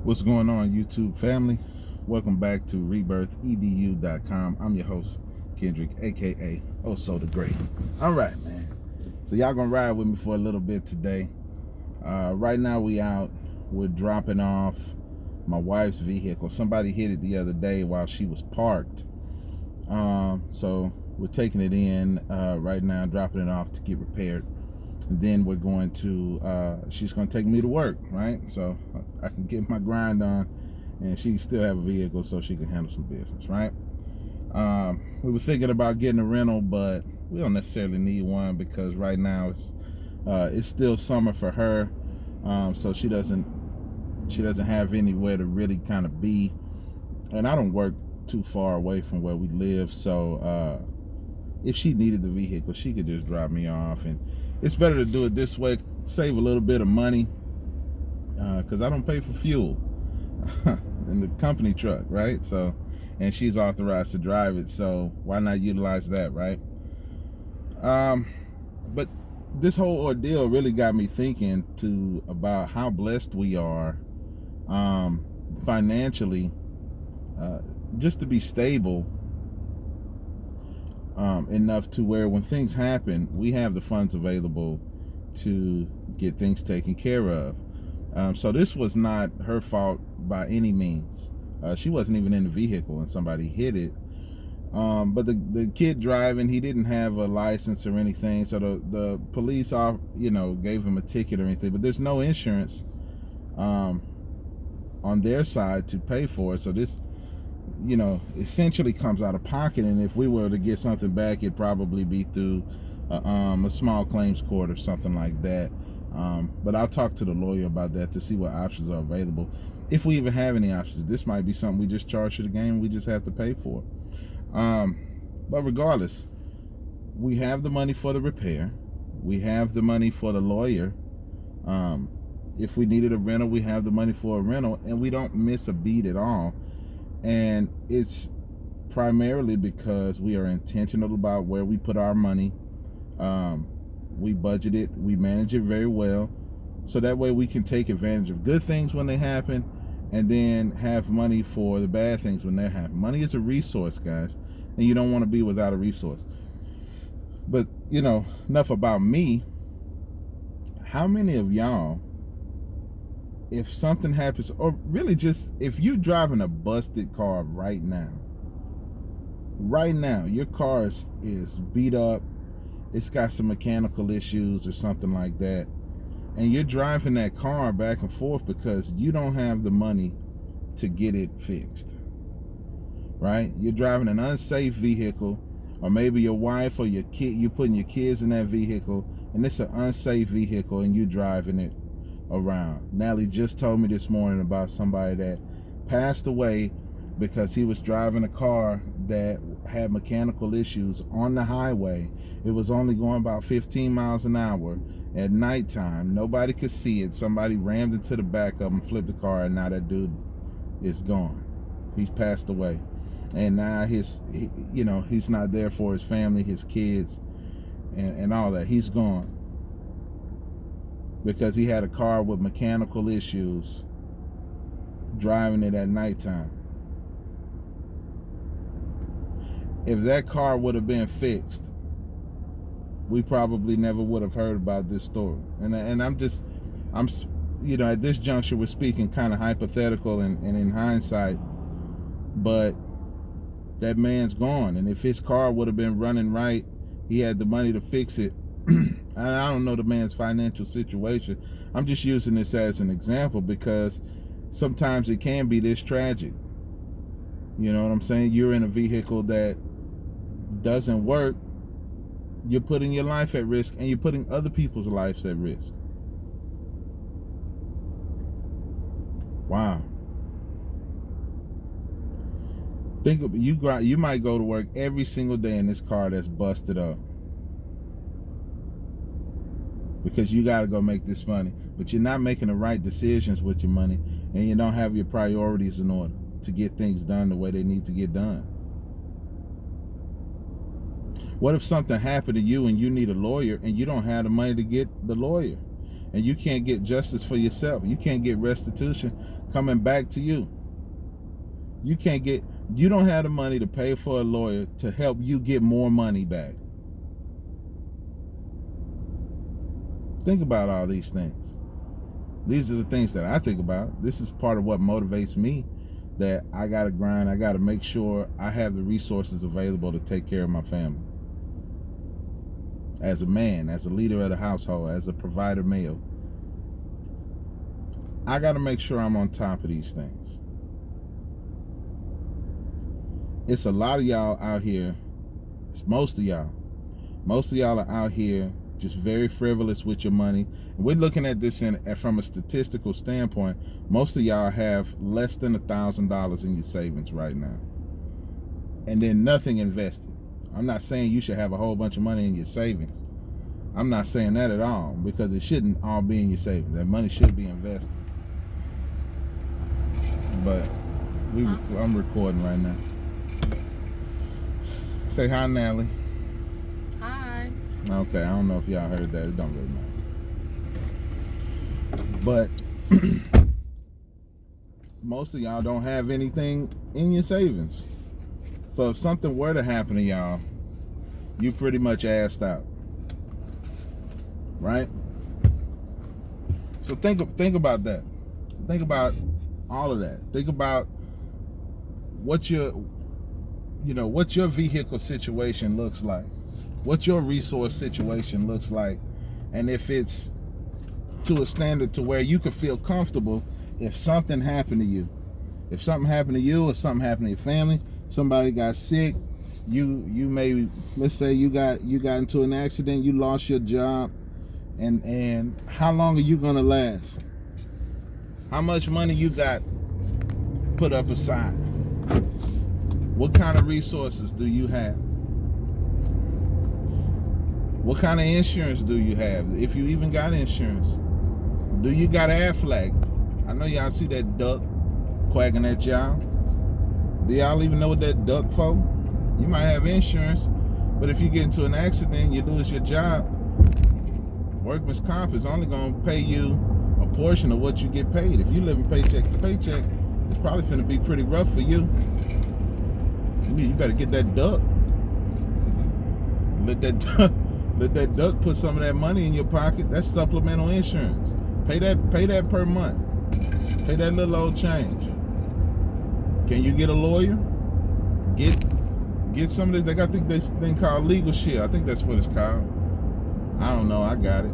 What's going on, YouTube family? Welcome back to rebirthedu.com. I'm your host, Kendrick, aka Oh So the Great. All right, man. So y'all gonna ride with me for a little bit today. Right now we out. We're dropping off my wife's vehicle. Somebody hit it the other day while she was parked. So we're taking it in right now, dropping it off to get repaired. And then we're going to she's going to take me to work, right? So I can get my grind on and she still have a vehicle so she can handle some business, right? We were thinking about getting a rental, but we don't necessarily need one because right now it's still summer for her. So she doesn't have anywhere to really kind of be, and I don't work too far away from where we live, so if she needed the vehicle, she could just drop me off. And it's better to do it this way, save a little bit of money, because I don't pay for fuel in the company truck, right? So, and she's authorized to drive it, so why not utilize that, right? But this whole ordeal really got me thinking about how blessed we are financially, just to be stable enough to where when things happen, we have the funds available to get things taken care of. So this was not her fault by any means. She wasn't even in the vehicle and somebody hit it. But the kid driving, he didn't have a license or anything, so the police gave him a ticket or anything, but there's no insurance on their side to pay for it. So this essentially comes out of pocket, and if we were to get something back, it'd probably be through a small claims court or something like that. But I'll talk to the lawyer about that to see what options are available, if we even have any options. This might be something we just charge to the game, we just have to pay for. But regardless, we have the money for the repair, we have the money for the lawyer. If we needed a rental, we have the money for a rental, and we don't miss a beat at all. And it's primarily because we are intentional about where we put our money. We budget it, we manage it very well, so that way we can take advantage of good things when they happen, and then have money for the bad things when they happen. Money is a resource, guys, and you don't want to be without a resource. But enough about me. How many of y'all, if something happens, or really just if you're driving a busted car right now, your car is beat up, it's got some mechanical issues or something like that, and you're driving that car back and forth because you don't have the money to get it fixed, right? You're driving an unsafe vehicle, or maybe your wife or your kid, you're putting your kids in that vehicle, and it's an unsafe vehicle and you're driving it around. Natalie just told me this morning about somebody that passed away because he was driving a car that had mechanical issues on the highway. It was only going about 15 miles an hour at nighttime. Nobody could see it. Somebody rammed into the back of him, flipped the car, and now that dude is gone. He's passed away. And now he's not there for his family, his kids, and all that. He's gone because he had a car with mechanical issues, driving it at nighttime. If that car would have been fixed, we probably never would have heard about this story. And I'm at this juncture, we're speaking kind of hypothetical and in hindsight, but that man's gone. And if his car would have been running right, he had the money to fix it. I don't know the man's financial situation. I'm just using this as an example because sometimes it can be this tragic. You know what I'm saying? You're in a vehicle that doesn't work. You're putting your life at risk, and you're putting other people's lives at risk. Wow. Think of you might go to work every single day in this car that's busted up because you got to go make this money, but you're not making the right decisions with your money, and you don't have your priorities in order to get things done the way they need to get done. What if something happened to you and you need a lawyer and you don't have the money to get the lawyer? and you can't get justice for yourself. You can't get restitution coming back to you. You don't have the money to pay for a lawyer to help you get more money back. Think about all these things. These are the things that I think about. This is part of what motivates me, that I got to grind. I got to make sure I have the resources available to take care of my family. As a man, as a leader of the household, as a provider male, I got to make sure I'm on top of these things. It's a lot of y'all out here. It's most of y'all are out here just very frivolous with your money. We're looking at this from a statistical standpoint. Most of y'all have less than $1,000 in your savings right now, and then nothing invested. I'm not saying you should have a whole bunch of money in your savings. I'm not saying that at all, because it shouldn't all be in your savings. That money should be invested. But I'm recording right now. Say hi, Natalie. Hi. Okay, I don't know if y'all heard that. It don't really matter. But most of y'all don't have anything in your savings. So if something were to happen to y'all, you pretty much assed out. Right? So think about that. Think about all of that. Think about what your vehicle situation looks like, what your resource situation looks like, and if it's to a standard to where you can feel comfortable if something happened to you. If something happened to you or something happened to your family, somebody got sick, you may, let's say you got into an accident, you lost your job, and how long are you gonna last? How much money you got put up aside? What kind of resources do you have? What kind of insurance do you have? If you even got insurance. Do you got Aflac? I know y'all see that duck quacking at y'all. Do y'all even know what that duck for? You might have insurance, but if you get into an accident, you lose your job, workman's comp is only going to pay you a portion of what you get paid. If you live in paycheck to paycheck, it's probably going to be pretty rough for you. You better get that duck. Let that duck put some of that money in your pocket. That's supplemental insurance. Pay that per month. Pay that little old change. Can you get a lawyer? Get some of this. They got this thing called Legal Shield. I think that's what it's called. I don't know. I got it.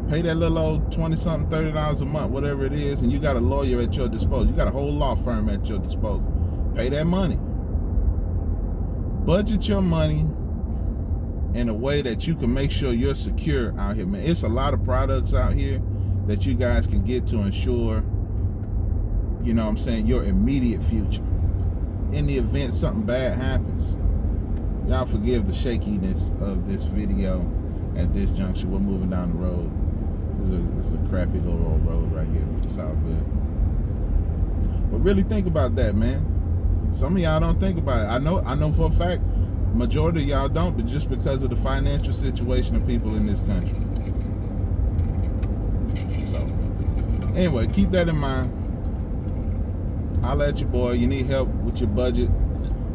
Pay that little old $20-something, $30 a month, whatever it is, and you got a lawyer at your disposal. You got a whole law firm at your disposal. Pay that money. Budget your money in a way that you can make sure you're secure out here, man. It's a lot of products out here that you guys can get to ensure, you know what I'm saying, your immediate future. In the event something bad happens. Y'all forgive the shakiness of this video at this junction. We're moving down the road. This is a crappy little old road right here, but it's all good. But really think about that, man. Some of y'all don't think about it. I know for a fact, majority of y'all don't, but just because of the financial situation of people in this country. So, anyway, keep that in mind. Holla at your boy. You need help with your budget,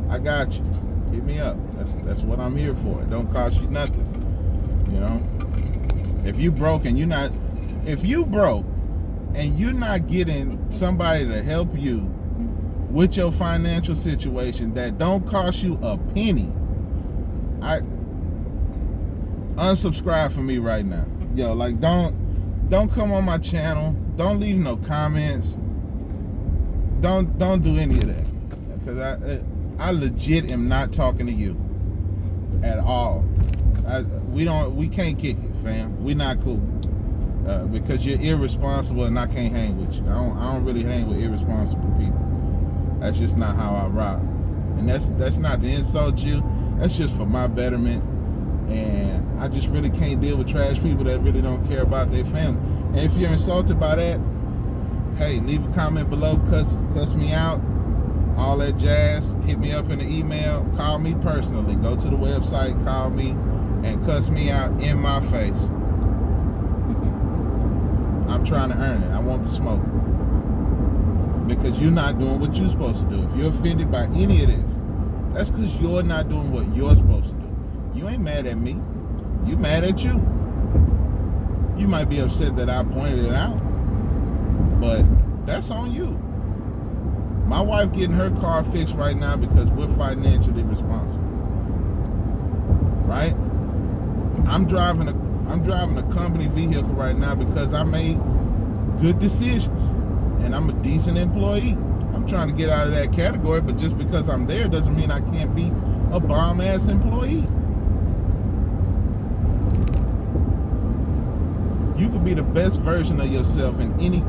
I got you. Hit me up. That's what I'm here for. It don't cost you nothing. You know? If you broke and you're not getting somebody to help you with your financial situation that don't cost you a penny, unsubscribe from me right now. Yo, like don't come on my channel. Don't leave no comments. Don't do any of that, because I legit am not talking to you at all. We can't kick it, fam. We not cool because you're irresponsible and I can't hang with you. I don't really hang with irresponsible people. That's just not how I rock. And that's not to insult you. That's just for my betterment. And I just really can't deal with trash people that really don't care about their family. And if you're insulted by that, hey, leave a comment below, cuss me out, all that jazz. Hit me up in the email. Call me personally. Go to the website, call me, and cuss me out in my face. I'm trying to earn it. I want the smoke. Because you're not doing what you're supposed to do. If you're offended by any of this, that's because you're not doing what you're supposed to do. You ain't mad at me. You mad at you. You might be upset that I pointed it out, but that's on you. My wife getting her car fixed right now because we're financially responsible. Right? I'm driving a company vehicle right now because I made good decisions and I'm a decent employee. I'm trying to get out of that category, but just because I'm there doesn't mean I can't be a bomb-ass employee. You could be the best version of yourself in any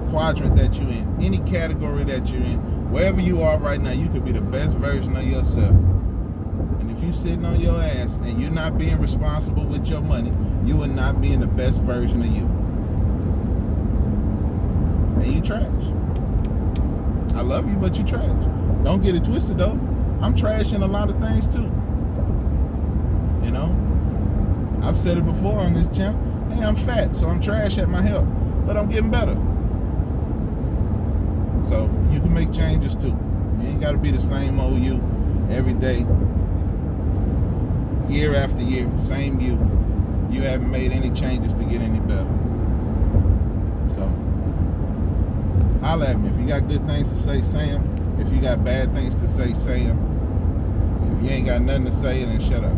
quadrant that you're in, any category that you're in. Wherever you are right now, you could be the best version of yourself. And if you're sitting on your ass and you're not being responsible with your money, you are not being the best version of you. And you trash. I love you, but you trash. Don't get it twisted though. I'm trash in a lot of things too. You know? I've said it before on this channel. Hey, I'm fat, so I'm trash at my health. But I'm getting better. So you can make changes too. You ain't gotta be the same old you every day. Year after year, same you. You haven't made any changes to get any better. So holla at me. If you got good things to say, say them. If you got bad things to say, say them. If you ain't got nothing to say, then shut up.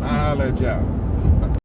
I'll holla at y'all.